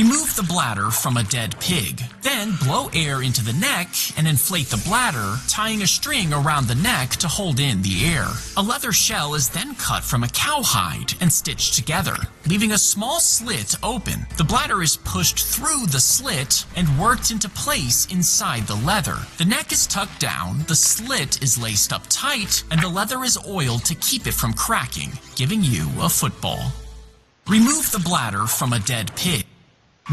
Remove the bladder from a dead pig. Then blow air into the neck and inflate the bladder, tying a string around the neck to hold in the air. A leather shell is then cut from a cowhide and stitched together, leaving a small slit open. The bladder is pushed through the slit and worked into place inside the leather. The neck is tucked down, the slit is laced up tight, and the leather is oiled to keep it from cracking, giving you a football. Remove the bladder from a dead pig.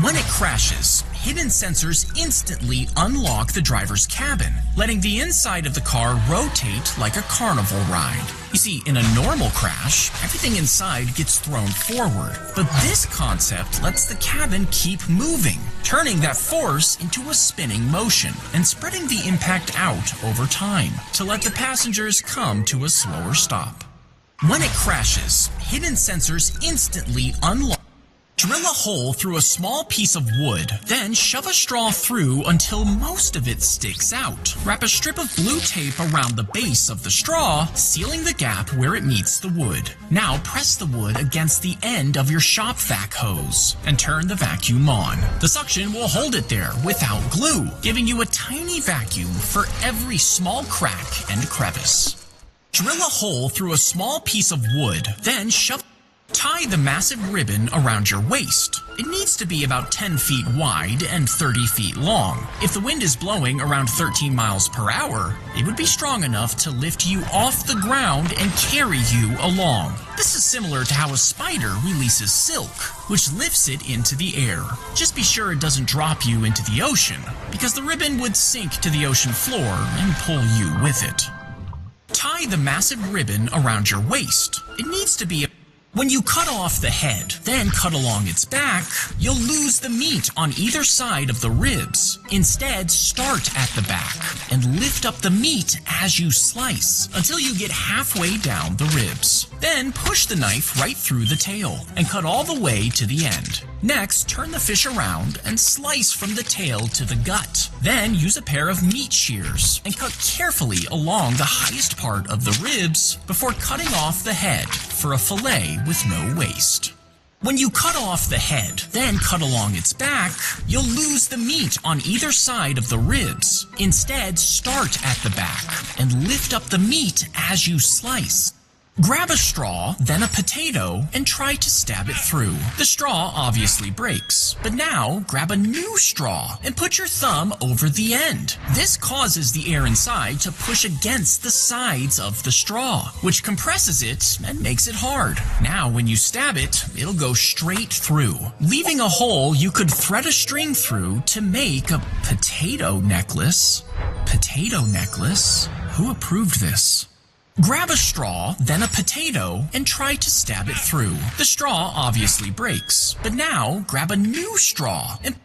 When it crashes, hidden sensors instantly unlock the driver's cabin, letting the inside of the car rotate like a carnival ride. You see, in a normal crash, everything inside gets thrown forward, but this concept lets the cabin keep moving, turning that force into a spinning motion and spreading the impact out over time to let the passengers come to a slower stop. When it crashes, hidden sensors instantly unlock. Drill a hole through a small piece of wood, then shove a straw through until most of it sticks out. Wrap a strip of blue tape around the base of the straw, sealing the gap where it meets the wood. Now press the wood against the end of your shop vac hose and turn the vacuum on. The suction will hold it there without glue, giving you a tiny vacuum for every small crack and crevice. Drill a hole through a small piece of wood, then tie the massive ribbon around your waist. It needs to be about 10 feet wide and 30 feet long. If the wind is blowing around 13 miles per hour, it would be strong enough to lift you off the ground and carry you along. This is similar to how a spider releases silk, which lifts it into the air. Just be sure it doesn't drop you into the ocean, because the ribbon would sink to the ocean floor and pull you with it. Tie the massive ribbon around your waist. It needs to be When you cut off the head, then cut along its back, you'll lose the meat on either side of the ribs. Instead, start at the back and lift up the meat as you slice until you get halfway down the ribs. Then push the knife right through the tail and cut all the way to the end. Next, turn the fish around and slice from the tail to the gut. Then use a pair of meat shears and cut carefully along the highest part of the ribs before cutting off the head for a fillet with no waste. When you cut off the head, then cut along its back, you'll lose the meat on either side of the ribs. Instead, start at the back and lift up the meat as you slice. Grab a straw, then a potato, and try to stab it through. The straw obviously breaks, but now grab a new straw and put your thumb over the end. This causes the air inside to push against the sides of the straw, which compresses it and makes it hard. Now when you stab it, it'll go straight through, leaving a hole you could thread a string through to make a potato necklace. Potato necklace? Who approved this? Grab a straw, then a potato, and try to stab it through. The straw obviously breaks, but now grab a new straw and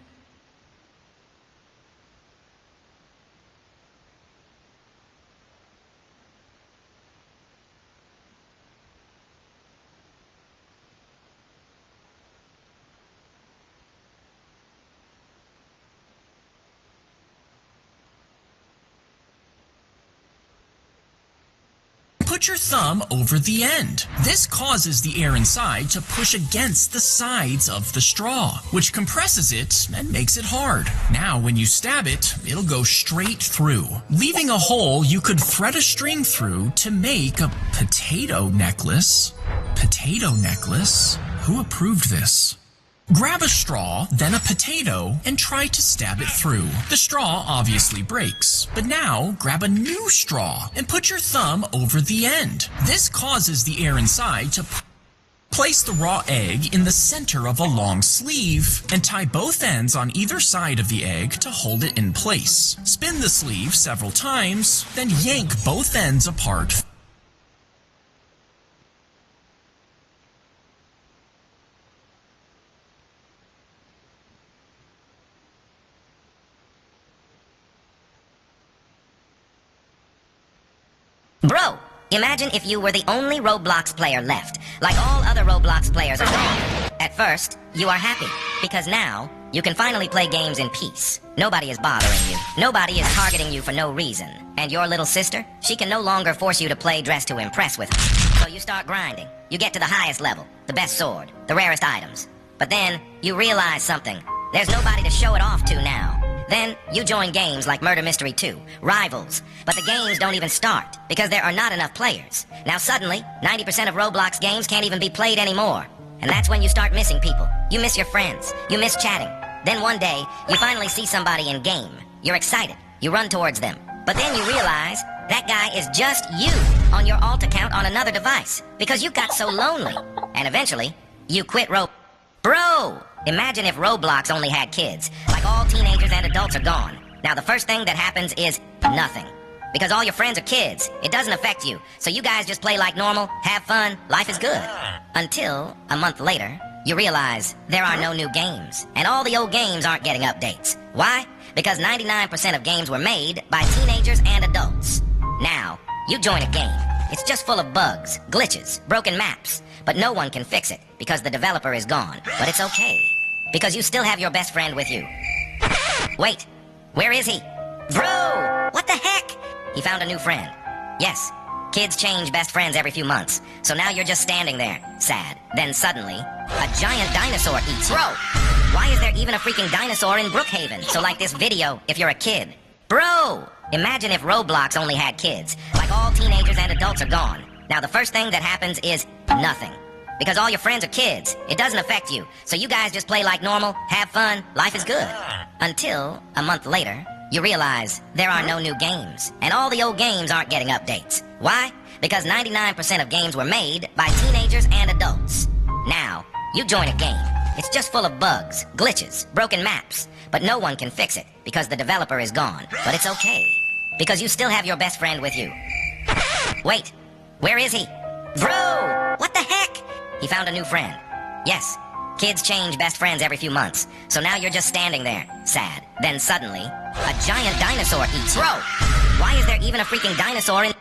put your thumb over the end. This causes the air inside to push against the sides of the straw, which compresses it and makes it hard. Now when you stab it, it'll go straight through, leaving a hole you could thread a string through to make a potato necklace. Potato necklace? Who approved this? Grab a straw, then a potato, and try to stab it through. The straw obviously breaks, but now grab a new straw and put your thumb over the end. This causes the air inside to place the raw egg in the center of a long sleeve and tie both ends on either side of the egg to hold it in place. Spin the sleeve several times, then yank both ends apart. Bro, imagine if you were the only Roblox player left, like all other Roblox players are gone. At first, you are happy, because now, you can finally play games in peace. Nobody is bothering you. Nobody is targeting you for no reason. And your little sister, she can no longer force you to play dress to impress with her. So you start grinding. You get to the highest level, the best sword, the rarest items. But then, you realize something. There's nobody to show it off to now. Then you join games like Murder Mystery 2, Rivals, but the games don't even start because there are not enough players. Now suddenly, 90% of Roblox games can't even be played anymore. And that's when you start missing people. You miss your friends. You miss chatting. Then one day, you finally see somebody in game. You're excited. You run towards them. But then you realize that guy is just you on your alt account on another device because you got so lonely. And eventually, you quit Bro! Imagine if Roblox only had kids. Like all teenagers and adults are gone. Now the first thing that happens is nothing. Because all your friends are kids. It doesn't affect you. So you guys just play like normal, have fun, life is good. Until, a month later, you realize there are no new games. And all the old games aren't getting updates. Why? Because 99% of games were made by teenagers and adults. Now, you join a game. It's just full of bugs, glitches, broken maps. But no one can fix it because the developer is gone. But it's okay, because you still have your best friend with you. Wait, where is he? Bro, what the heck? He found a new friend. Yes, kids change best friends every few months. So now you're just standing there, sad. Then suddenly, a giant dinosaur eats you. Bro, why is there even a freaking dinosaur in Brookhaven? So like this video, if you're a kid. Bro, imagine if Roblox only had kids. Like all teenagers and adults are gone. Now the first thing that happens is nothing. Because all your friends are kids. It doesn't affect you. So you guys just play like normal, have fun, life is good. Until, a month later, you realize there are no new games. And all the old games aren't getting updates. Why? Because 99% of games were made by teenagers and adults. Now, you join a game. It's just full of bugs, glitches, broken maps. But no one can fix it because the developer is gone. But it's okay, because you still have your best friend with you. Wait, where is he? Bro, what the heck? He found a new friend. Yes, kids change best friends every few months. So now you're just standing there, sad. Then suddenly, a giant dinosaur eats you. Bro, why is there even a freaking dinosaur in...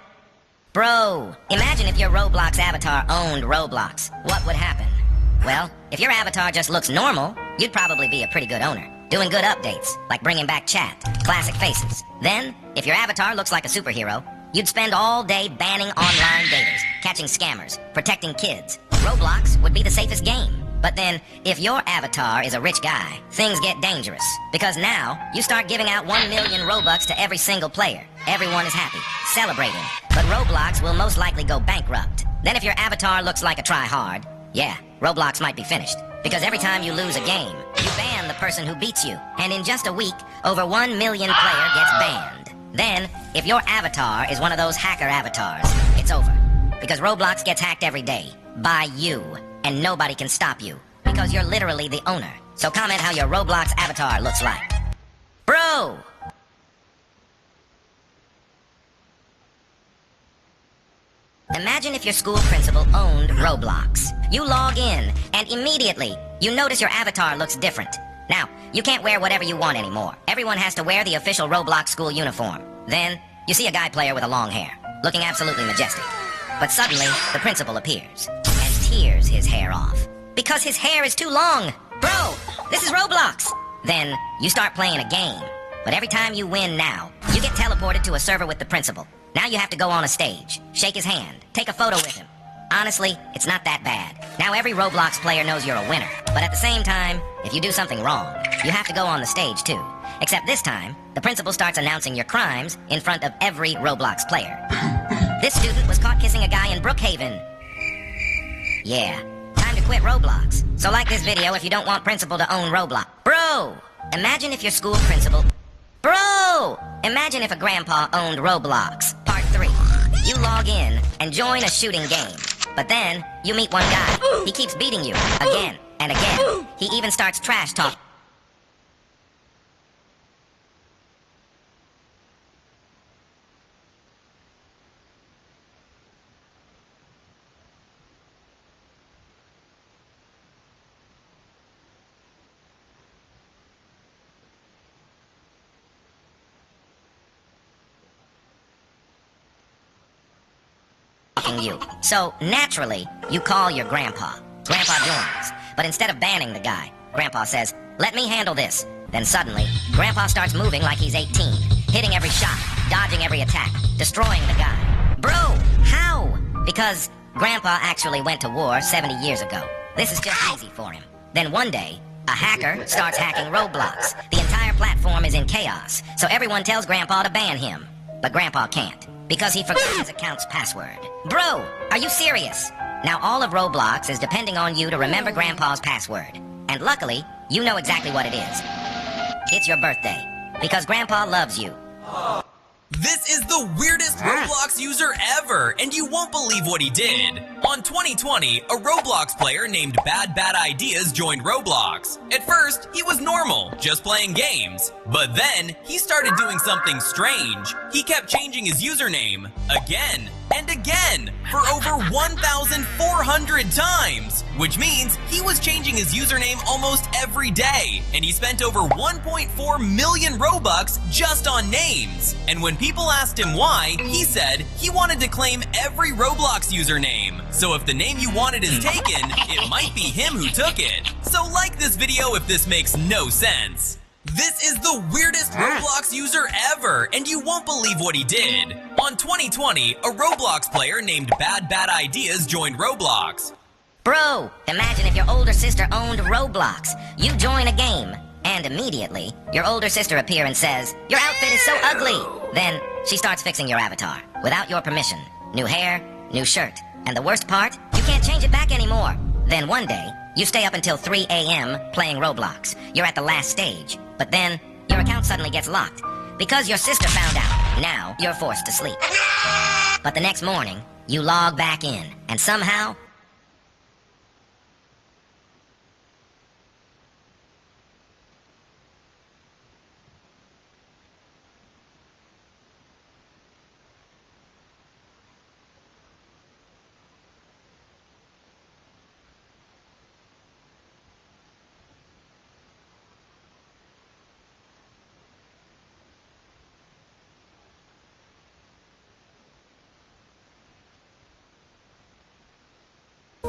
Bro, imagine if your Roblox avatar owned Roblox. What would happen? Well, if your avatar just looks normal, you'd probably be a pretty good owner. Doing good updates, like bringing back chat, classic faces. Then, if your avatar looks like a superhero, you'd spend all day banning online daters, catching scammers, protecting kids. Roblox would be the safest game. But then, if your avatar is a rich guy, things get dangerous. Because now, you start giving out 1 million Robux to every single player. Everyone is happy, celebrating. But Roblox will most likely go bankrupt. Then if your avatar looks like a try-hard, yeah, Roblox might be finished. Because every time you lose a game, you ban the person who beats you. And in just a week, over 1 million player gets banned. Then, if your avatar is one of those hacker avatars, it's over. Because Roblox gets hacked every day. By you. And nobody can stop you. Because you're literally the owner. So comment how your Roblox avatar looks like. Bro! Imagine if your school principal owned Roblox. You log in, and immediately, you notice your avatar looks different. Now, you can't wear whatever you want anymore. Everyone has to wear the official Roblox school uniform. Then, you see a guy player with a long hair, looking absolutely majestic. But suddenly, the principal appears, and tears his hair off. Because his hair is too long! Bro, this is Roblox! Then, you start playing a game. But every time you win now, you get teleported to a server with the principal. Now you have to go on a stage, shake his hand, take a photo with him. Honestly, it's not that bad. Now every Roblox player knows you're a winner. But at the same time, if you do something wrong, you have to go on the stage too. Except this time, the principal starts announcing your crimes in front of every Roblox player. This student was caught kissing a guy in Brookhaven. Yeah, time to quit Roblox. So like this video if you don't want principal to own Roblox. Bro, imagine if your school principal... Bro! Imagine if a grandpa owned Roblox. Part 3. You log in and join a shooting game. But then, you meet one guy. He keeps beating you, again and again. He even starts trash talking. You. So, naturally, you call your grandpa. Grandpa joins. But instead of banning the guy, Grandpa says, "Let me handle this." Then suddenly, Grandpa starts moving like he's 18, hitting every shot, dodging every attack, destroying the guy. Bro, how? Because Grandpa actually went to war 70 years ago. This is just easy for him. Then one day, a hacker starts hacking Roblox. The entire platform is in chaos, so everyone tells Grandpa to ban him. But Grandpa can't, because he forgot his account's password. Bro, are you serious? Now all of Roblox is depending on you to remember Grandpa's password. And luckily, you know exactly what it is. It's your birthday, because Grandpa loves you. This is the weirdest Roblox user ever, and you won't believe what he did. On 2020, a Roblox player named Bad Bad Ideas joined Roblox. At first, he was normal, just playing games. But then, he started doing something strange. He kept changing his username again and again for over 1,400 times, which means he was changing his username almost every day, and he spent over 1.4 million Robux just on names. And when people asked him why, he said he wanted to claim every Roblox username. So if the name you wanted is taken, it might be him who took it. So like this video if this makes no sense. This is the weirdest Roblox user ever, and you won't believe what he did. On 2020, a Roblox player named Bad Bad Ideas joined Roblox. Bro, imagine if your older sister owned Roblox. You join a game, and immediately, your older sister appears and says, "Your outfit is so ugly." Then, she starts fixing your avatar, without your permission. New hair, new shirt. And the worst part, you can't change it back anymore. Then one day, you stay up until 3 a.m. playing Roblox. You're at the last stage. But then, your account suddenly gets locked. Because your sister found out, now you're forced to sleep. But the next morning, you log back in, and somehow,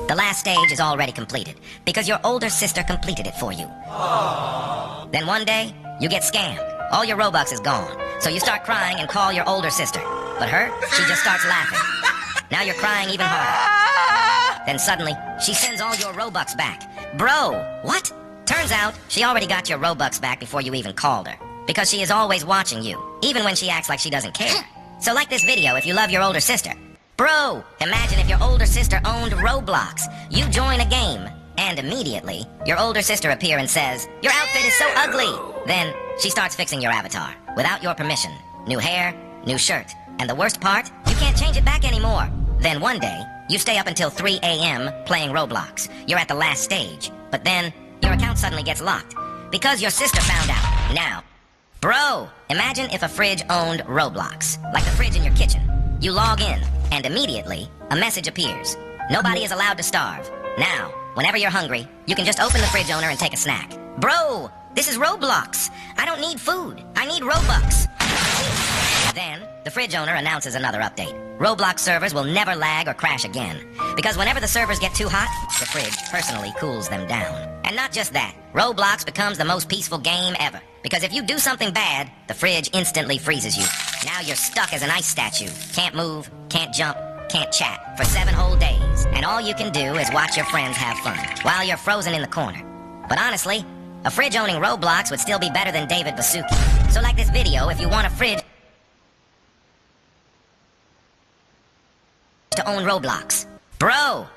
the last stage is already completed, because your older sister completed it for you. Then one day, you get scammed. All your Robux is gone, so you start crying and call your older sister. But her, she just starts laughing. Now you're crying even harder. Then suddenly, she sends all your Robux back. Bro, what? Turns out, she already got your Robux back before you even called her. Because she is always watching you, even when she acts like she doesn't care. So like this video if you love your older sister. Bro, imagine if your older sister owned Roblox. You join a game, and immediately, your older sister appears and says, "Your outfit is so ugly." Then, she starts fixing your avatar, without your permission. New hair, new shirt. And the worst part, you can't change it back anymore. Then one day, you stay up until 3 a.m. playing Roblox. You're at the last stage. But then, your account suddenly gets locked. Because your sister found out. Now, bro, imagine if a fridge owned Roblox. Like the fridge in your kitchen. You log in, and immediately, a message appears. Nobody is allowed to starve. Now, whenever you're hungry, you can just open the fridge owner and take a snack. Bro, this is Roblox. I don't need food. I need Robux. Then, the fridge owner announces another update. Roblox servers will never lag or crash again. Because whenever the servers get too hot, the fridge personally cools them down. And not just that, Roblox becomes the most peaceful game ever. Because if you do something bad, the fridge instantly freezes you. Now you're stuck as an ice statue. Can't move, can't jump, can't chat for 7 whole days. And all you can do is watch your friends have fun while you're frozen in the corner. But honestly, a fridge owning Roblox would still be better than David Baszucki. So like this video if you want a fridge to own Roblox. Bro!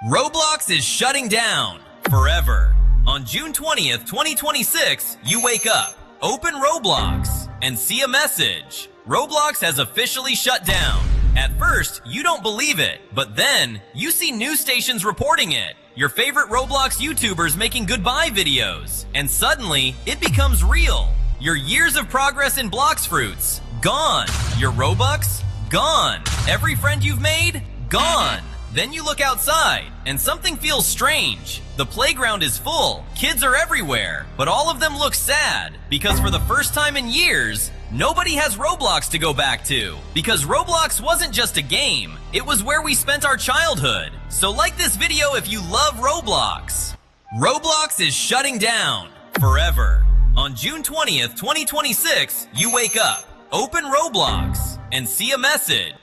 Roblox is shutting down forever. On June 20th, 2026, you wake up, open Roblox, and see a message. Roblox has officially shut down. At first, you don't believe it, but then you see news stations reporting it. Your favorite Roblox YouTubers making goodbye videos. And suddenly, it becomes real. Your years of progress in Bloxfruits, gone. Your Robux, gone. Every friend you've made, gone. Then you look outside, and something feels strange. The playground is full, kids are everywhere, but all of them look sad, because for the first time in years, nobody has Roblox to go back to. Because Roblox wasn't just a game, it was where we spent our childhood. So like this video if you love Roblox. Roblox is shutting down forever. On June 20th, 2026, you wake up, open Roblox, and see a message.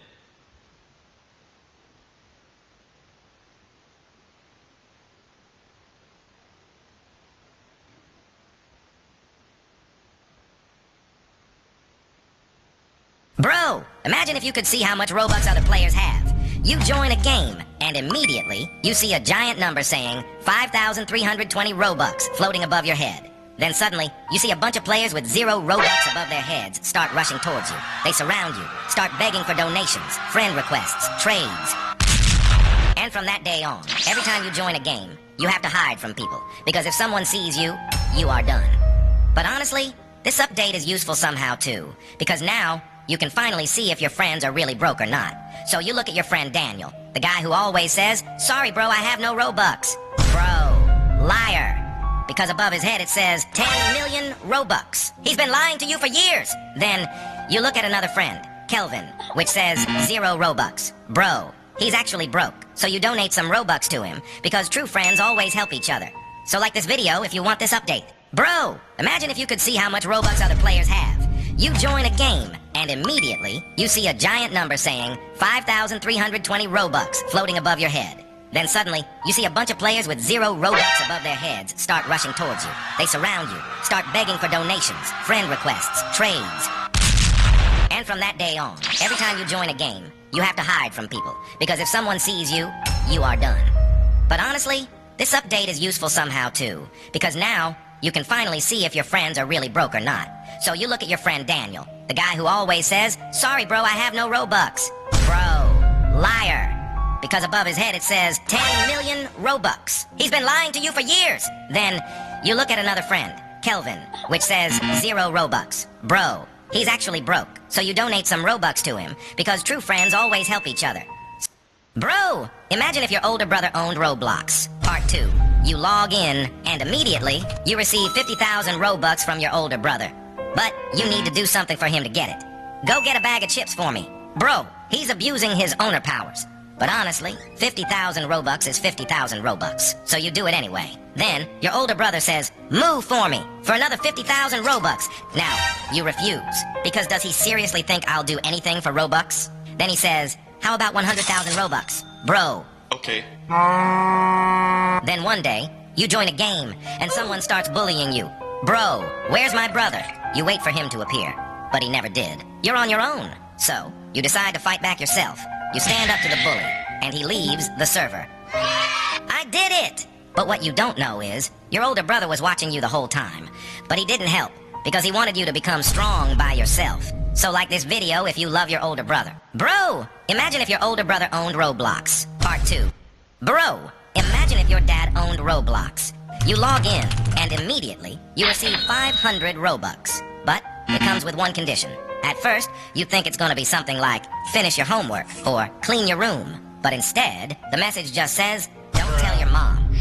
Bro, imagine if you could see how much Robux other players have. You join a game, and immediately you see a giant number saying 5,320 Robux floating above your head. Then suddenly, you see a bunch of players with 0 Robux above their heads start rushing towards you. They surround you, start begging for donations, friend requests, trades. And from that day on, every time you join a game, you have to hide from people, because if someone sees you, you are done. But honestly, this update is useful somehow too, because now you can finally see if your friends are really broke or not. So you look at your friend Daniel, the guy who always says, "Sorry bro, I have no Robux." Bro, liar. Because above his head it says 10 million Robux. He's been lying to you for years. Then you look at another friend, Kelvin, which says 0 Robux. Bro, he's actually broke. So you donate some Robux to him, because true friends always help each other. So like this video if you want this update. Bro, imagine if you could see how much Robux other players have. You join a game, and immediately you see a giant number saying 5,320 Robux floating above your head. Then suddenly, you see a bunch of players with 0 Robux above their heads start rushing towards you. They surround you, start begging for donations, friend requests, trades. And from that day on, every time you join a game, you have to hide from people, because if someone sees you, you are done. But honestly, this update is useful somehow too, because now you can finally see if your friends are really broke or not. So you look at your friend Daniel, the guy who always says, "Sorry bro, I have no Robux." Bro, liar. Because above his head it says 10 million Robux. He's been lying to you for years. Then you look at another friend, Kelvin, which says 0 Robux. Bro, he's actually broke. So you donate some Robux to him, because true friends always help each other. Bro, imagine if your older brother owned Roblox. Part 2. You log in, and immediately you receive 50,000 Robux from your older brother. But you need to do something for him to get it. Go get a bag of chips for me. Bro, he's abusing his owner powers. But honestly, 50,000 Robux is 50,000 Robux. So you do it anyway. Then, your older brother says, "Move for me, for another 50,000 Robux." Now, you refuse. Because does he seriously think I'll do anything for Robux? Then he says, "How about 100,000 Robux?" Bro. Okay. Then one day, you join a game, and someone starts bullying you. "Bro, where's my brother?" You wait for him to appear, but he never did. You're on your own. So, you decide to fight back yourself. You stand up to the bully, and he leaves the server. I did it! But what you don't know is, your older brother was watching you the whole time. But he didn't help, because he wanted you to become strong by yourself. So like this video if you love your older brother. Bro, imagine if your older brother owned Roblox. Part 2. Bro, imagine if your dad owned Roblox. You log in, and immediately you receive 500 Robux. But it comes with one condition. At first, you think it's gonna be something like, finish your homework, or clean your room. But instead, the message just says, don't tell your mom.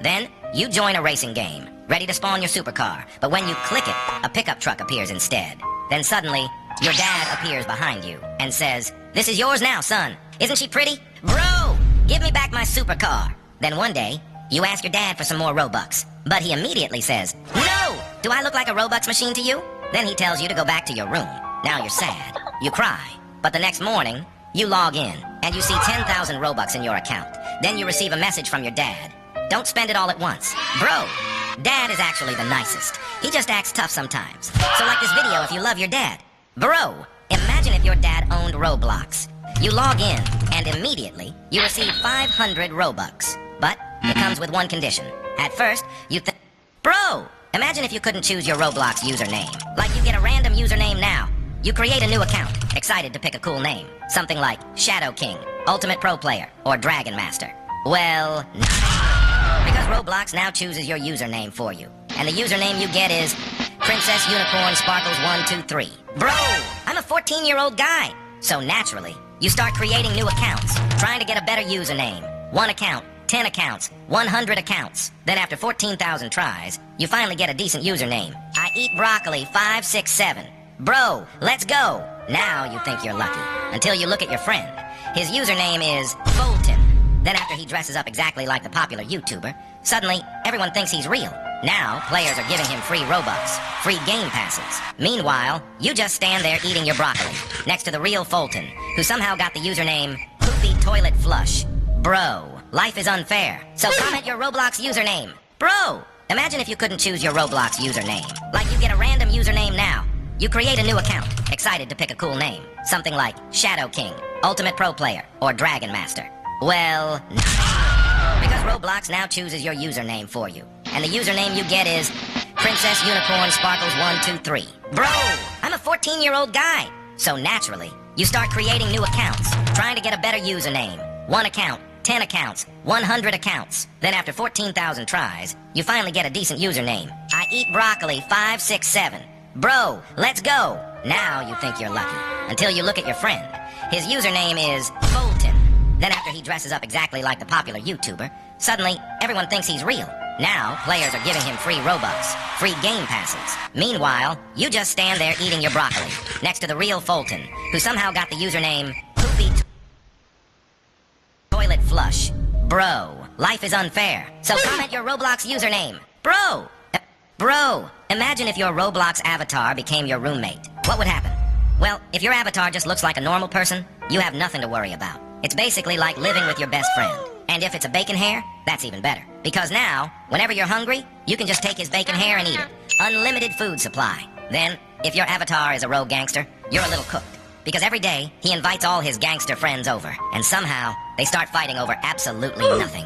Then, you join a racing game, ready to spawn your supercar. But when you click it, a pickup truck appears instead. Then suddenly, your dad appears behind you and says, "This is yours now, son. Isn't she pretty? Bro, give me back my supercar." Then one day, you ask your dad for some more Robux. But he immediately says, "No! Do I look like a Robux machine to you?" Then he tells you to go back to your room. Now you're sad. You cry. But the next morning, you log in, and you see 10,000 Robux in your account. Then you receive a message from your dad. Don't spend it all at once. Bro, Dad is actually the nicest. He just acts tough sometimes. So like this video if you love your dad. Bro, imagine if your dad owned Roblox. You log in, and immediately, you receive 500 Robux. But it comes with one condition. At first, you think... Bro, imagine if you couldn't choose your Roblox username. Like you get a random username now. You create a new account, excited to pick a cool name. Something like Shadow King, Ultimate Pro Player, or Dragon Master. Well, not anymore. Because Roblox now chooses your username for you. And the username you get is Princess Unicorn Sparkles 123. Bro, I'm a 14-year-old guy. So naturally, you start creating new accounts, trying to get a better username. 1 account, 10 accounts, 100 accounts. Then after 14,000 tries, you finally get a decent username. I eat broccoli 567. Bro, let's go. Now you think you're lucky. Until you look at your friend. His username is Fulton. Then after he dresses up exactly like the popular YouTuber, suddenly everyone thinks he's real. Now players are giving him free Robux, free game passes. Meanwhile, you just stand there eating your broccoli, next to the real Fulton, who somehow got the username Poopy Toilet Flush. Bro, life is unfair. So comment your Roblox username. Bro, imagine if you couldn't choose your Roblox username. Like you get a random username now. You create a new account, excited to pick a cool name. Something like Shadow King, Ultimate Pro Player, or Dragon Master. Well, no. Because Roblox now chooses your username for you. And the username you get is Princess Unicorn Sparkles 123. Bro, I'm a 14-year-old guy. So naturally, you start creating new accounts, trying to get a better username. 1 account, 10 accounts, 100 accounts. Then after 14,000 tries, you finally get a decent username. I eat broccoli 567. Bro, let's go. Now you think you're lucky. Until you look at your friend. His username is Fulton. Then after he dresses up exactly like the popular YouTuber, suddenly everyone thinks he's real. Now, players are giving him free Robux, free game passes. Meanwhile, you just stand there eating your broccoli, next to the real Fulton, who somehow got the username Poopy Toilet Flush. Bro, life is unfair. So comment your Roblox username. Bro, imagine if your Roblox avatar became your roommate. What would happen? Well, if your avatar just looks like a normal person, you have nothing to worry about. It's basically like living with your best friend. And if it's a bacon hair, that's even better. Because now, whenever you're hungry, you can just take his bacon hair and eat it. Unlimited food supply. Then, if your avatar is a rogue gangster, you're a little cooked. Because every day, he invites all his gangster friends over. And somehow, they start fighting over absolutely nothing.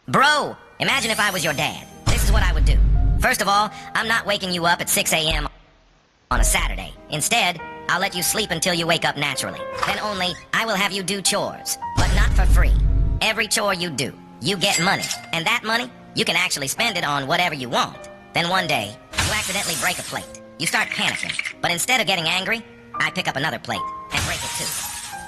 Bro, imagine if I was your dad. This is what I would do. First of all, I'm not waking you up at 6 a.m. on a Saturday. Instead, I'll let you sleep until you wake up naturally. Then only, I will have you do chores. But not for free. Every chore you do, you get money. And that money, you can actually spend it on whatever you want. Then one day, you accidentally break a plate. You start panicking. But instead of getting angry, I pick up another plate and break it too.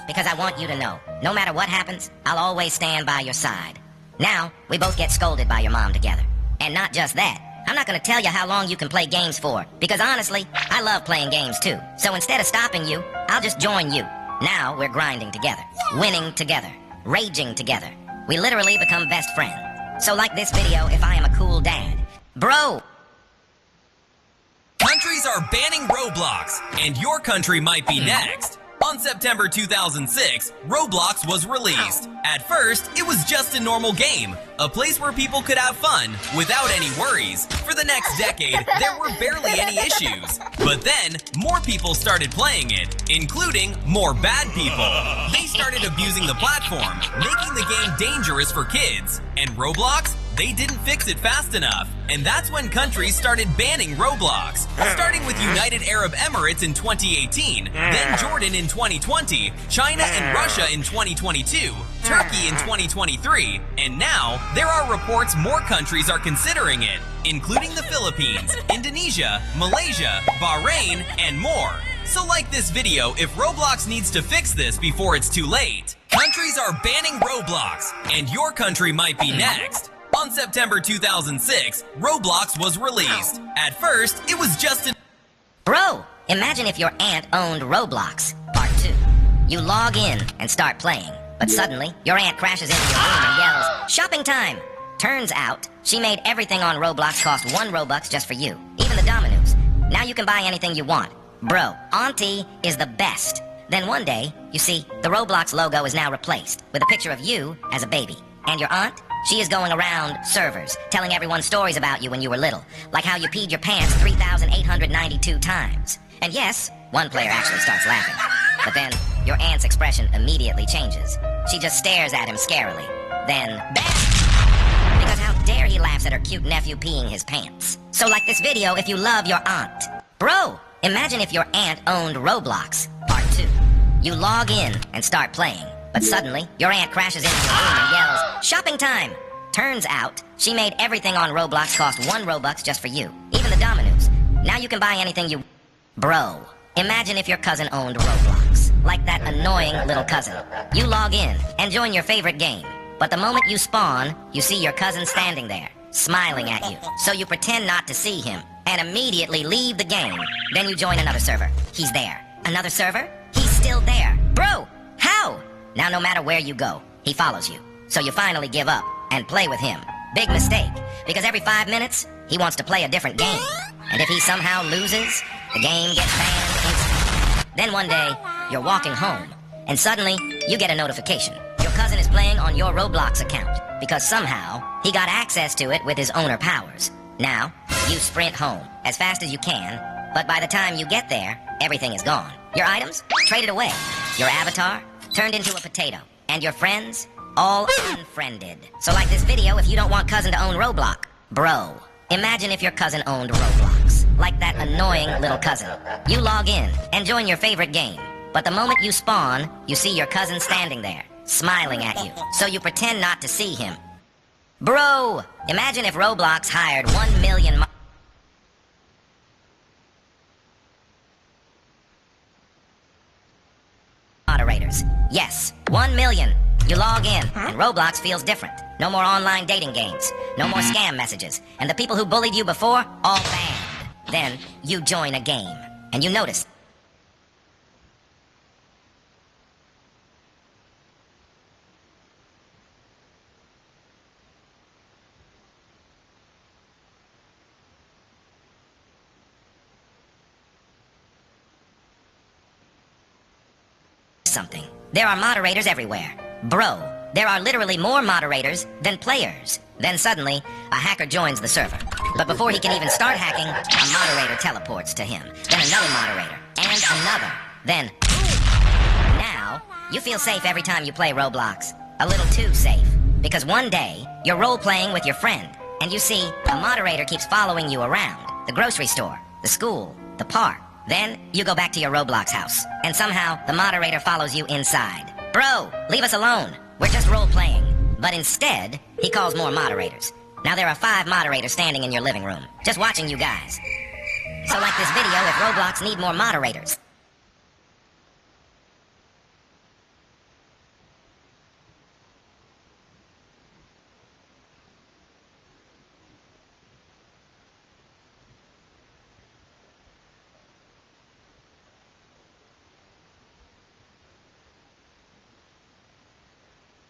Because I want you to know, no matter what happens, I'll always stand by your side. Now, we both get scolded by your mom together. And not just that, I'm not gonna tell you how long you can play games for. Because honestly, I love playing games too. So instead of stopping you, I'll just join you. Now we're grinding together, winning together, raging together. We literally become best friends. So like this video if I am a cool dad. Bro! Countries are banning Roblox, and your country might be next. On September 2006, Roblox was released. At first, it was just a normal game, a place where people could have fun without any worries. For the next decade, there were barely any issues. But then, more people started playing it, including more bad people. They started abusing the platform, making the game dangerous for kids. And Roblox? They didn't fix it fast enough, and that's when countries started banning Roblox. Starting with United Arab Emirates in 2018, then Jordan in 2020, China and Russia in 2022, Turkey in 2023, and now there are reports more countries are considering it, including the Philippines, Indonesia, Malaysia, Bahrain, and more. So like this video if Roblox needs to fix this before it's too late. Countries are banning Roblox, and your country might be next. On September 2006, Roblox was released. At first, it was just an... Bro, imagine if your aunt owned Roblox. Part 2. You log in and start playing. But suddenly, your aunt crashes into your room and yells, "Shopping time!" Turns out, she made everything on Roblox cost 1 Robux just for you. Even the Dominoes. Now you can buy anything you want. Bro, Auntie is the best. Then one day, you see, the Roblox logo is now replaced with a picture of you as a baby. And your aunt? She is going around servers, telling everyone stories about you when you were little, like how you peed your pants 3,892 times. And yes, one player actually starts laughing. But then, your aunt's expression immediately changes. She just stares at him scarily. Then, bam! Because how dare he laughs at her cute nephew peeing his pants. So like this video if you love your aunt. Bro, imagine if your aunt owned Roblox. Part 2. You log in and start playing. But suddenly, your aunt crashes into your room and yells, "Shopping time!" Turns out, she made everything on Roblox cost 1 Robux just for you. Even the Dominoes. Now you can buy anything you... Bro, imagine if your cousin owned Roblox. Like that annoying little cousin. You log in and join your favorite game. But the moment you spawn, you see your cousin standing there, smiling at you. So you pretend not to see him and immediately leave the game. Then you join another server. He's there. Another server? He's still there. Bro, how? Now no matter where you go, he follows you. So you finally give up and play with him. Big mistake, because every 5 minutes, he wants to play a different game. And if he somehow loses, the game gets banned instantly. Then one day, you're walking home, and suddenly, you get a notification. Your cousin is playing on your Roblox account, because somehow, he got access to it with his owner powers. Now, you sprint home as fast as you can, But by the time you get there, everything is gone. Your items traded away. Your avatar turned into a potato. And your friends all unfriended. So like this video if you don't want cousin to own Roblox. Bro, imagine if your cousin owned Roblox. Like that annoying little cousin. You log in and join your favorite game. But the moment you spawn, you see your cousin standing there, smiling at you. So you pretend not to see him. Bro, imagine if Roblox hired 1 million moderators. Yes, 1 million. You log in, and Roblox feels different. No more online dating games. No more scam messages. And the people who bullied you before, all banned. Then, you join a game. And you notice something. There are moderators everywhere. Bro, there are literally more moderators than players. Then suddenly, a hacker joins the server. But before he can even start hacking, a moderator teleports to him. Then another moderator. And another. Then, now, you feel safe every time you play Roblox. A little too safe. Because one day, you're role-playing with your friend. And you see, a moderator keeps following you around. The grocery store, the school, the park. Then, you go back to your Roblox house. And somehow, the moderator follows you inside. Bro, leave us alone. We're just role-playing. But instead, he calls more moderators. Now there are 5 moderators standing in your living room, just watching you guys. So like this video, if Roblox need more moderators.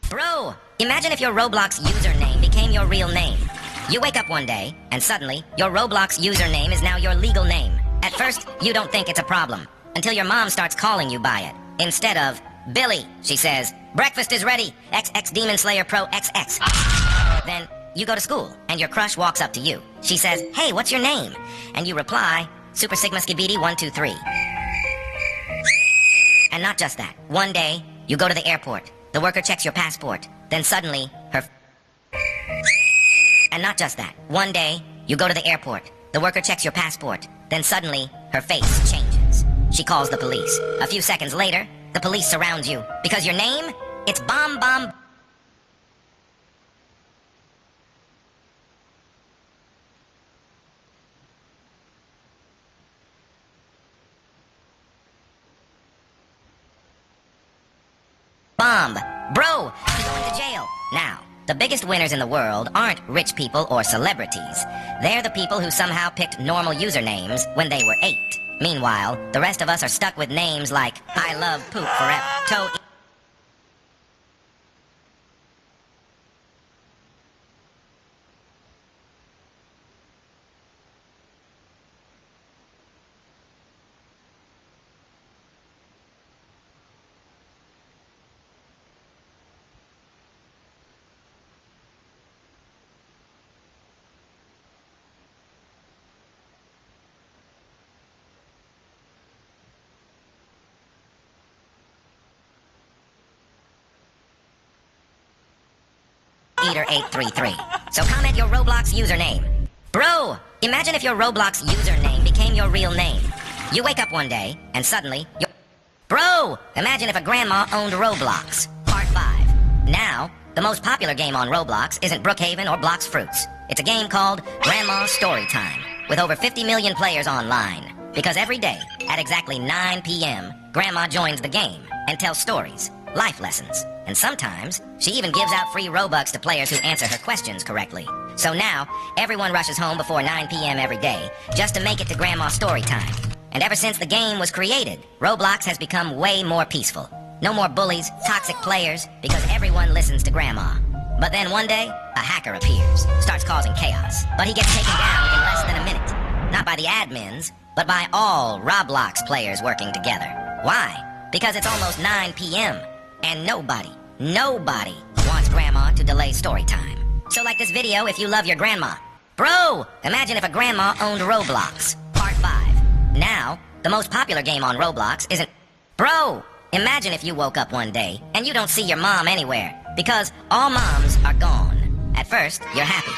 Bro, imagine if your Roblox username became your real name. You wake up one day, and suddenly, your Roblox username is now your legal name. At first, you don't think it's a problem, until your mom starts calling you by it. Instead of, Billy, she says, breakfast is ready, XX Demon Slayer Pro XX. Then, you go to school, and your crush walks up to you. She says, hey, what's your name? And you reply, Super Sigma Skibidi 123. And not just that. One day, you go to the airport. The worker checks your passport. Then suddenly, And not just that. One day, you go to the airport. The worker checks your passport. Then suddenly, her face changes. She calls the police. A few seconds later, the police surround you. Because your name? It's Bomb Bomb... Bomb. Bro, you're going to jail. Now, the biggest winners in the world aren't rich people or celebrities. They're the people who somehow picked normal usernames when they were 8. Meanwhile, the rest of us are stuck with names like I Love Poop Forever, Toe... Eater833. So comment your Roblox username. Bro, imagine if your Roblox username became your real name. You wake up one day, and suddenly, Bro, imagine if a grandma owned Roblox. Part 5. Now, the most popular game on Roblox isn't Brookhaven or Blox Fruits. It's a game called Grandma's Storytime, with over 50 million players online. Because every day, at exactly 9 p.m., Grandma joins the game and tells stories, life lessons. And sometimes, she even gives out free Robux to players who answer her questions correctly. So now, everyone rushes home before 9 p.m. every day, just to make it to Grandma's Storytime. And ever since the game was created, Roblox has become way more peaceful. No more bullies, toxic players, because everyone listens to Grandma. But then one day, a hacker appears, starts causing chaos. But he gets taken down in less than a minute. Not by the admins, but by all Roblox players working together. Why? Because it's almost 9 p.m., and nobody wants Grandma to delay story time. So like this video if you love your grandma. Bro, imagine if a grandma owned Roblox. Part 5. Now, the most popular game on Roblox isn't... Bro, imagine if you woke up one day and you don't see your mom anywhere because all moms are gone. At first, you're happy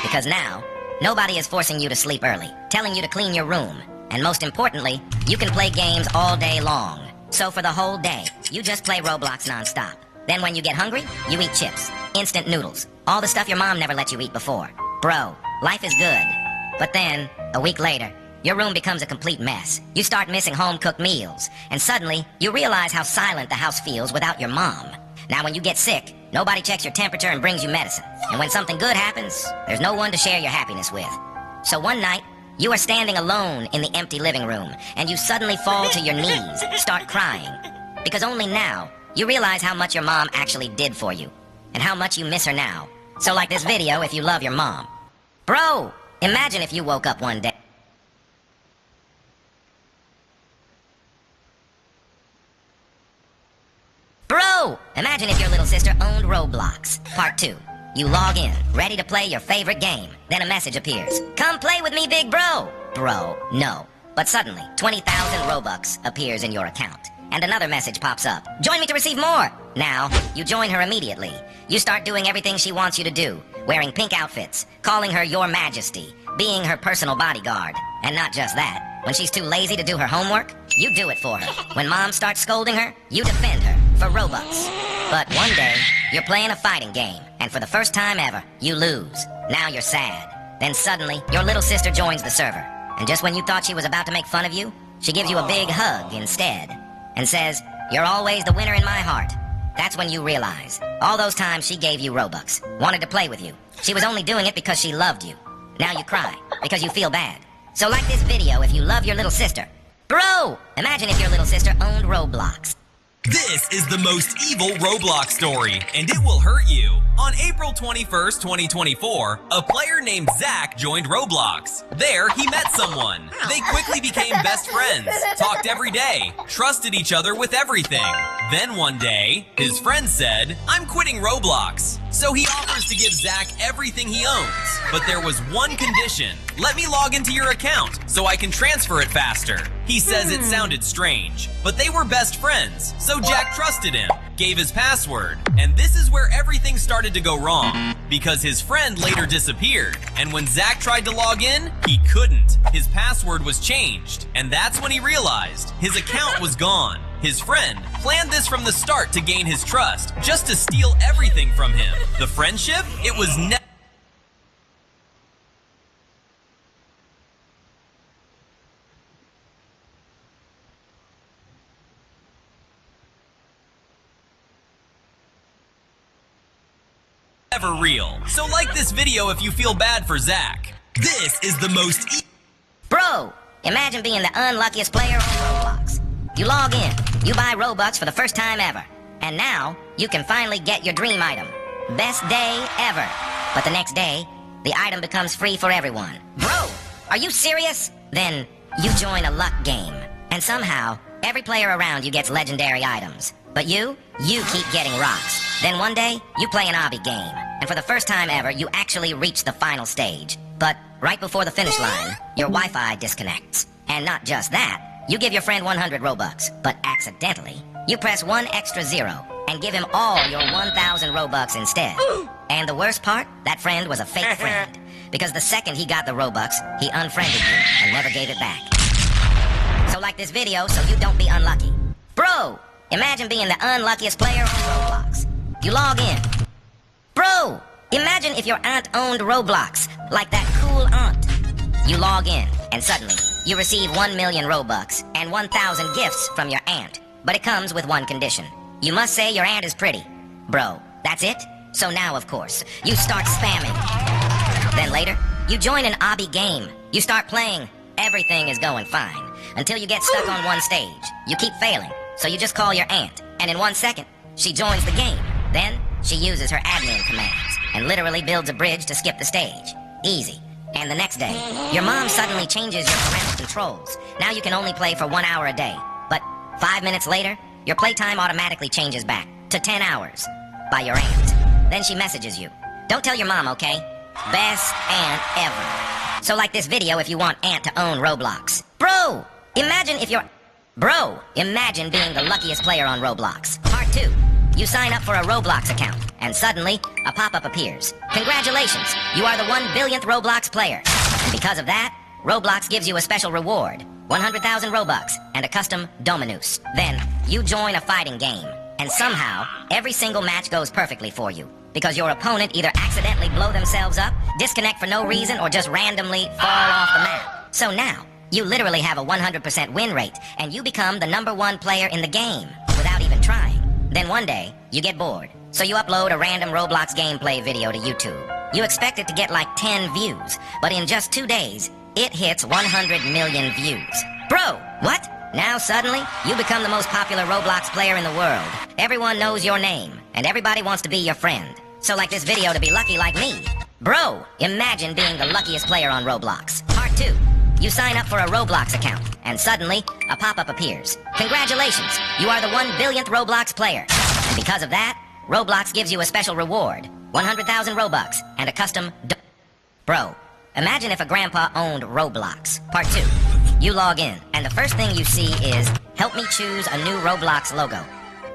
because now, nobody is forcing you to sleep early, telling you to clean your room, and most importantly, you can play games all day long. So for the whole day, you just play Roblox non-stop. Then when you get hungry, you eat chips, instant noodles, all the stuff your mom never let you eat before. Bro, life is good. But then, a week later, your room becomes a complete mess. You start missing home-cooked meals, and suddenly, you realize how silent the house feels without your mom. Now when you get sick, nobody checks your temperature and brings you medicine. And when something good happens, there's no one to share your happiness with. So one night, you are standing alone in the empty living room, and you suddenly fall to your knees, start crying. Because only now, you realize how much your mom actually did for you, and how much you miss her now. So like this video if you love your mom. Bro, imagine if you woke up one day. Bro, imagine if your little sister owned Roblox. Part 2. You log in, ready to play your favorite game. Then a message appears. Come play with me, big bro. Bro, no. But suddenly, 20,000 Robux appears in your account. And another message pops up. Join me to receive more. Now, you join her immediately. You start doing everything she wants you to do. Wearing pink outfits, calling her your majesty, being her personal bodyguard. And not just that. When she's too lazy to do her homework, you do it for her. When mom starts scolding her, you defend her for Robux. But one day, you're playing a fighting game, and for the first time ever, you lose. Now you're sad. Then suddenly, your little sister joins the server. And just when you thought she was about to make fun of you, she gives you a big hug instead. And says, "You're always the winner in my heart." That's when you realize, all those times she gave you Robux, wanted to play with you, she was only doing it because she loved you. Now you cry, because you feel bad. So like this video if you love your little sister. Bro, imagine if your little sister owned Roblox. This is the most evil Roblox story, and it will hurt you. On April 21st, 2024, a player named Zach joined Roblox. There, he met someone. They quickly became best friends, talked every day, trusted each other with everything. Then one day, his friend said, "I'm quitting Roblox." So he offers to give Zach everything he owns. But there was one condition. "Let me log into your account so I can transfer it faster." He says it sounded strange, but they were best friends, so Jack trusted him, gave his password, and this is where everything started to go wrong, because his friend later disappeared, and when Zach tried to log in, he couldn't. His password was changed, and that's when he realized his account was gone. His friend planned this from the start to gain his trust, just to steal everything from him. The friendship? It was never real. So like this video if you feel bad for Zach. This is the most Bro, imagine being the unluckiest player on Roblox. You log in, you buy Robux for the first time ever, and now you can finally get your dream item. Best day ever. But the next day, the item becomes free for everyone. Bro, are you serious? Then you join a luck game, and somehow every player around you gets legendary items. But you keep getting rocks. Then one day, you play an obby game, and for the first time ever, you actually reach the final stage. But right before the finish line, your Wi-Fi disconnects. And not just that, you give your friend 100 Robux, but accidentally, you press one extra zero and give him all your 1,000 Robux instead. And the worst part, that friend was a fake friend. Because the second he got the Robux, he unfriended you and never gave it back. So like this video so you don't be unlucky. Bro, imagine being the unluckiest player on Roblox. You log in. Bro, imagine if your aunt owned Roblox, like that cool aunt. You log in, and suddenly, you receive 1 million Robux and 1,000 gifts from your aunt. But it comes with one condition. You must say your aunt is pretty. Bro, that's it? So now, of course, you start spamming. Then later, you join an obby game. You start playing. Everything is going fine. Until you get stuck on one stage. You keep failing. So you just call your aunt. And in 1 second, she joins the game. Then, she uses her admin commands. And literally builds a bridge to skip the stage. Easy. And the next day, your mom suddenly changes your parental controls. Now you can only play for 1 hour a day. But 5 minutes later, your playtime automatically changes back to 10 hours by your aunt. Then she messages you. Don't tell your mom, okay? Best aunt ever. So like this video if you want aunt to own Roblox. Bro, imagine being the luckiest player on Roblox. Part 2. You sign up for a Roblox account, and suddenly, a pop-up appears. Congratulations, you are the 1 billionth Roblox player. And because of that, Roblox gives you a special reward, 100,000 Robux, and a custom Dominus. Then, you join a fighting game, and somehow, every single match goes perfectly for you. Because your opponent either accidentally blow themselves up, disconnect for no reason, or just randomly fall off the map. So now, you literally have a 100% win rate, and you become the #1 player in the game, without even trying. Then one day, you get bored, so you upload a random Roblox gameplay video to YouTube. You expect it to get like 10 views, but in just 2 days, it hits 100 million views. Bro, what? Now suddenly, you become the most popular Roblox player in the world. Everyone knows your name, and everybody wants to be your friend. So like this video to be lucky like me. Bro, imagine being the luckiest player on Roblox. Part 2. You sign up for a Roblox account, and suddenly, a pop-up appears. Congratulations, you are the 1 billionth Roblox player. And because of that, Roblox gives you a special reward, 100,000 Robux, and a custom Bro, imagine if a grandpa owned Roblox. Part 2. You log in, and the first thing you see is, help me choose a new Roblox logo.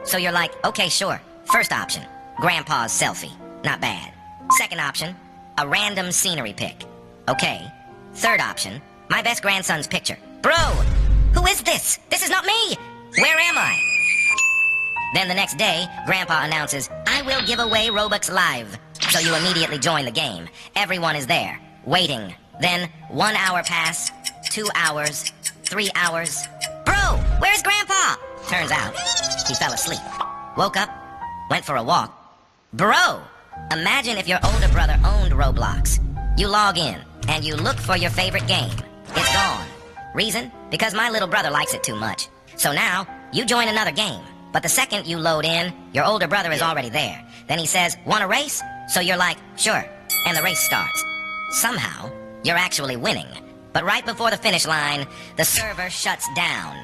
So you're like, okay, sure. First option, grandpa's selfie. Not bad. Second option, a random scenery pic. Okay. Third option, my best grandson's picture. Bro, who is this? This is not me! Where am I? Then the next day, Grandpa announces, I will give away Robux Live. So you immediately join the game. Everyone is there, waiting. Then 1 hour passed, 2 hours, 3 hours. Bro, where's Grandpa? Turns out, he fell asleep. Woke up, went for a walk. Bro, imagine if your older brother owned Roblox. You log in, and you look for your favorite game. It's gone. Reason? Because my little brother likes it too much. So now, you join another game. But the second you load in, your older brother is already there. Then he says, want a race? So you're like, sure. And the race starts. Somehow, you're actually winning. But right before the finish line, the server shuts down.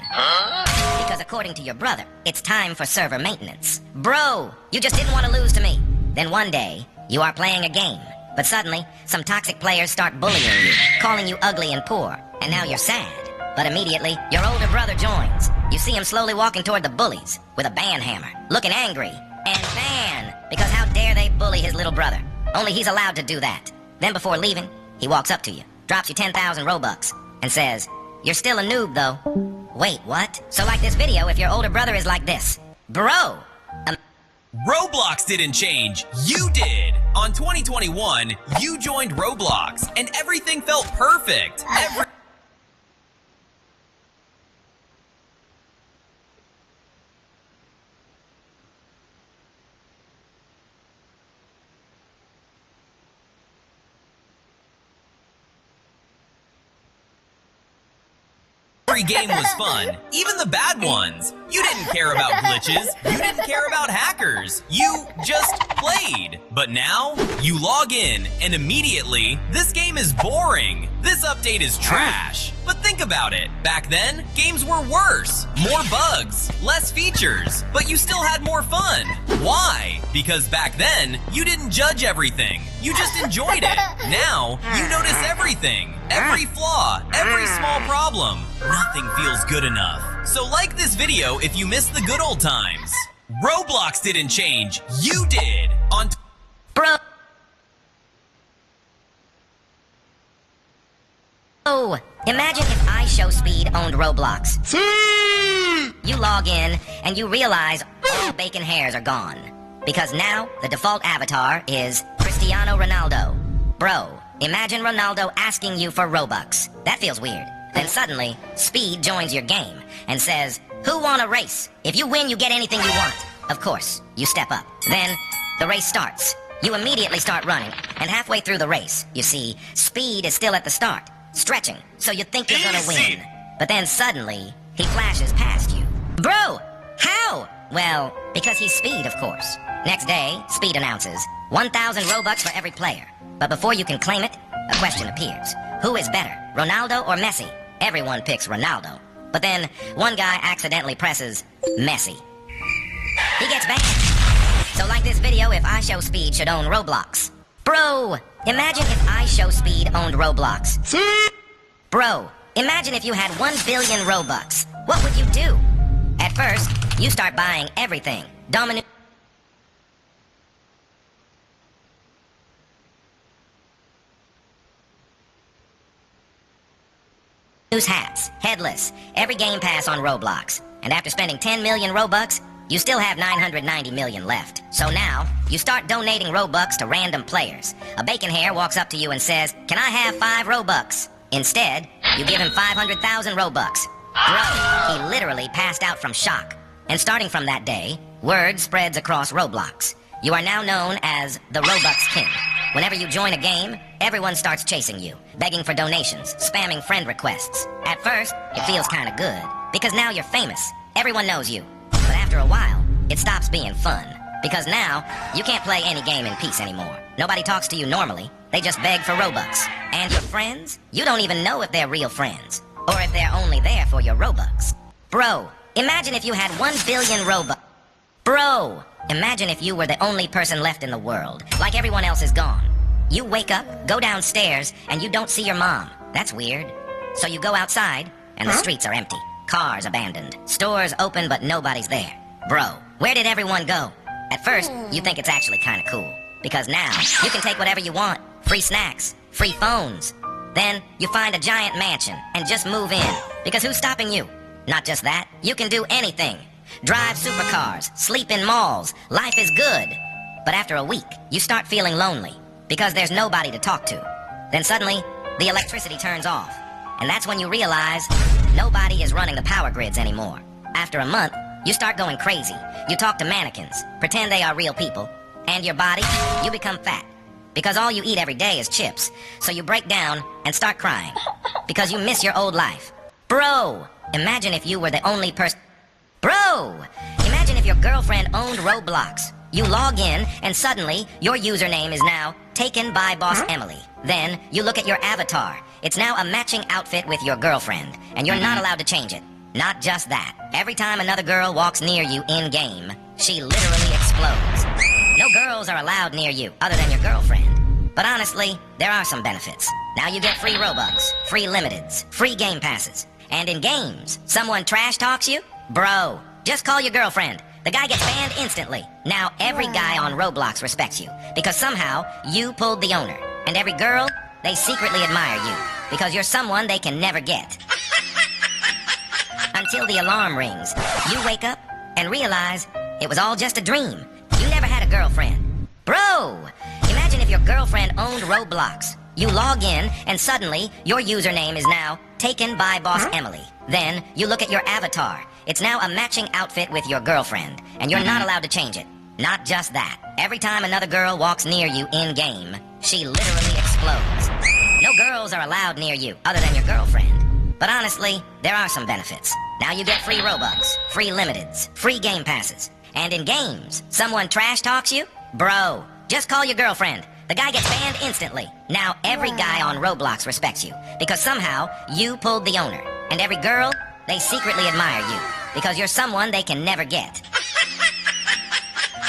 Because according to your brother, it's time for server maintenance. Bro, you just didn't want to lose to me. Then one day, you are playing a game. But suddenly, some toxic players start bullying you, calling you ugly and poor, and now you're sad. But immediately, your older brother joins. You see him slowly walking toward the bullies, with a band hammer, looking angry, and ban, because how dare they bully his little brother? Only he's allowed to do that. Then before leaving, he walks up to you, drops you 10,000 Robux, and says, you're still a noob though. Wait, what? So like this video if your older brother is like this. Bro! Roblox didn't change, you did! On 2021, you joined Roblox, and everything felt perfect. Every game was fun, even the bad ones. You didn't care about glitches, you didn't care about hackers, you just played. But now, you log in, and immediately, this game is boring. This update is trash. But think about it, back then, games were worse. More bugs, less features, but you still had more fun. Why? Because back then, you didn't judge everything. You just enjoyed it. Now, you notice everything. Every flaw, every small problem. Nothing feels good enough. So like this video if you miss the good old times. Roblox didn't change, you did! On Bro! Oh, imagine if iShowSpeed owned Roblox. You log in, and you realize all bacon hairs are gone. Because now, the default avatar is Cristiano Ronaldo. Bro, imagine Ronaldo asking you for Robux. That feels weird. Then suddenly, Speed joins your game and says, who won a race? If you win, you get anything you want. Of course, you step up. Then, the race starts. You immediately start running, and halfway through the race, you see, Speed is still at the start, stretching, so you think you're gonna win. But then suddenly, he flashes past you. Bro, how? Well, because he's Speed, of course. Next day, Speed announces, 1,000 Robux for every player. But before you can claim it, a question appears. Who is better, Ronaldo or Messi? Everyone picks Ronaldo. But then, one guy accidentally presses Messi. He gets banned. So like this video if iShowSpeed should own Roblox. Bro, imagine if iShowSpeed owned Roblox. Bro, imagine if you had 1 billion Robux. What would you do? At first, you start buying everything. Domino's hats, headless, every game pass on Roblox. And after spending 10 million Robux, you still have 990 million left. So now, you start donating Robux to random players. A bacon hair walks up to you and says, "Can I have 5 Robux?" Instead, you give him 500,000 Robux. Bro, he literally passed out from shock. And starting from that day, word spreads across Roblox. You are now known as the Robux King. Whenever you join a game, everyone starts chasing you, begging for donations, spamming friend requests. At first, it feels kinda good, because now you're famous. Everyone knows you. But after a while, it stops being fun. Because now, you can't play any game in peace anymore. Nobody talks to you normally. They just beg for Robux. And your friends? You don't even know if they're real friends. Or if they're only there for your Robux. Bro, imagine if you had 1 billion Robux. Bro, imagine if you were the only person left in the world. Like everyone else is gone. You wake up, go downstairs, and you don't see your mom. That's weird. So you go outside, and the streets are empty. Cars abandoned. Stores open, but nobody's there. Bro, where did everyone go? At first, you think it's actually kinda cool. Because now, you can take whatever you want. Free snacks, free phones. Then, you find a giant mansion, and just move in. Because who's stopping you? Not just that, you can do anything. Drive supercars, sleep in malls, life is good. But after a week, you start feeling lonely. Because there's nobody to talk to. Then suddenly, the electricity turns off. And that's when you realize nobody is running the power grids anymore. After a month, you start going crazy. You talk to mannequins, pretend they are real people, and your body, you become fat. Because all you eat every day is chips. So you break down and start crying. Because you miss your old life. Bro, imagine if you were the only person... Bro, imagine if your girlfriend owned Roblox. You log in, and suddenly, your username is now taken by Boss Emily. Then, you look at your avatar. It's now a matching outfit with your girlfriend, and you're not allowed to change it. Not just that. Every time another girl walks near you in-game, she literally explodes. No girls are allowed near you, other than your girlfriend. But honestly, there are some benefits. Now you get free Robux, free limiteds, free game passes. And in games, someone trash talks you? Bro, just call your girlfriend. The guy gets banned instantly. Now every guy on Roblox respects you, because somehow you pulled the owner. And every girl, they secretly admire you, because you're someone they can never get. Until the alarm rings, you wake up and realize it was all just a dream. You never had a girlfriend. Bro, imagine if your girlfriend owned Roblox. You log in, and suddenly, your username is now taken by Boss Emily. Then, you look at your avatar. It's now a matching outfit with your girlfriend, and you're not allowed to change it. Not just that. Every time another girl walks near you in-game, she literally explodes. No girls are allowed near you, other than your girlfriend. But honestly, there are some benefits. Now you get free Robux, free limiteds, free game passes. And in games, someone trash talks you? Bro, just call your girlfriend. The guy gets banned instantly. Now every guy on Roblox respects you, because somehow you pulled the owner. And every girl, they secretly admire you, because you're someone they can never get.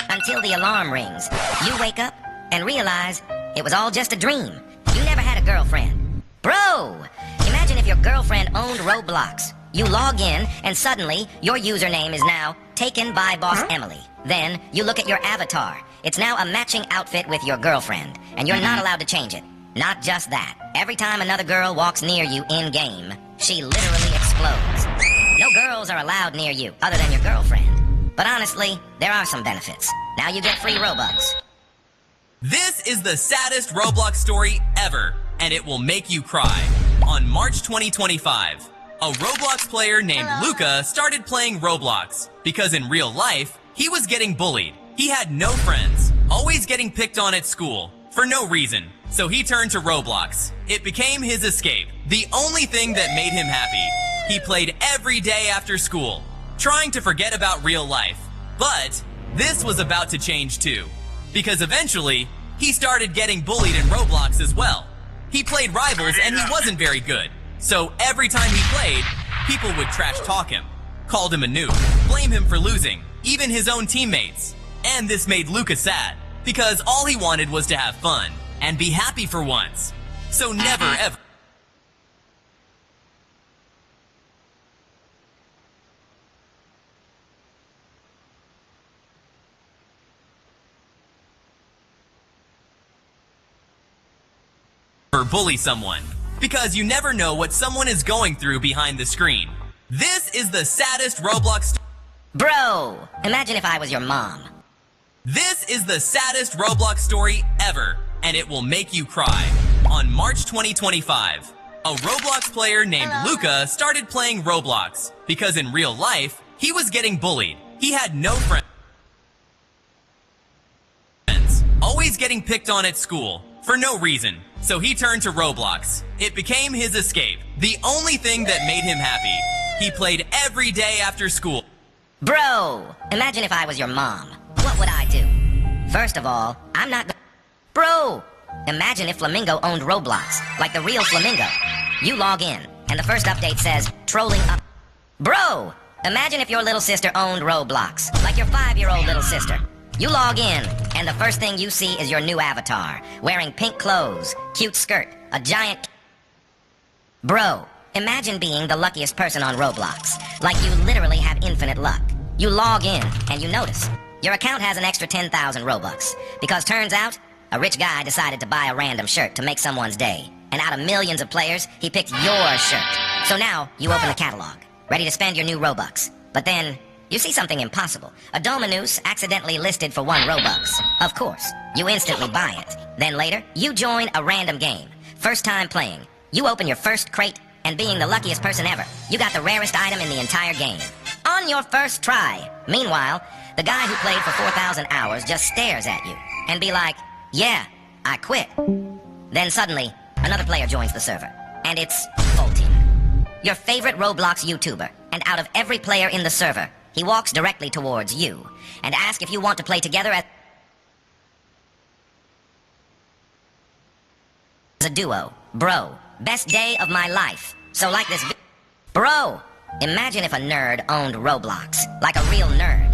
Until the alarm rings, you wake up and realize it was all just a dream. You never had a girlfriend. Bro, imagine if your girlfriend owned Roblox. You log in, and suddenly, your username is now taken by Boss Emily. Then, you look at your avatar. It's now a matching outfit with your girlfriend, and you're not allowed to change it. Not just that. Every time another girl walks near you in-game, she literally explodes. No girls are allowed near you, other than your girlfriend. But honestly, there are some benefits. Now you get free Robux. This is the saddest Roblox story ever, and it will make you cry. On March 2025, a Roblox player named Luca started playing Roblox because in real life, he was getting bullied. He had no friends, always getting picked on at school, for no reason. So he turned to Roblox. It became his escape, the only thing that made him happy. He played every day after school, trying to forget about real life. But this was about to change too, because eventually, he started getting bullied in Roblox as well. He played Rivals and he wasn't very good. So every time he played, people would trash talk him, called him a noob, blame him for losing, even his own teammates. And this made Luca sad, because all he wanted was to have fun, and be happy for once. So never ever or bully someone, because you never know what someone is going through behind the screen. This is the saddest Roblox. Bro, imagine if I was your mom. This is the saddest Roblox story ever, and it will make you cry. On March 2025, a Roblox player named Luca started playing Roblox because in real life, he was getting bullied. He had no friends, always getting picked on at school for no reason. So he turned to Roblox. It became his escape, the only thing that made him happy. He played every day after school. Bro, imagine if I was your mom. What would I do? First of all, I'm not Bro, imagine if Flamingo owned Roblox, like the real Flamingo. You log in, and the first update says, trolling up. Bro, imagine if your little sister owned Roblox, like your 5-year-old little sister. You log in, and the first thing you see is your new avatar, wearing pink clothes, cute skirt, a giant... Bro, imagine being the luckiest person on Roblox, like you literally have infinite luck. You log in, and you notice, your account has an extra 10,000 Robux, because turns out, a rich guy decided to buy a random shirt to make someone's day, and out of millions of players, he picked your shirt. So now, you open the catalog, ready to spend your new Robux. But then, you see something impossible. A Dominus accidentally listed for 1 Robux. Of course, you instantly buy it. Then later, you join a random game. First time playing. You open your first crate, and being the luckiest person ever, you got the rarest item in the entire game. On your first try. Meanwhile, the guy who played for 4,000 hours just stares at you, and be like, yeah, I quit. Then suddenly, another player joins the server, and it's Fulton, your favorite Roblox YouTuber, and out of every player in the server, he walks directly towards you, and asks if you want to play together as a duo. Bro, best day of my life. So like this Bro, imagine if a nerd owned Roblox, like a real nerd.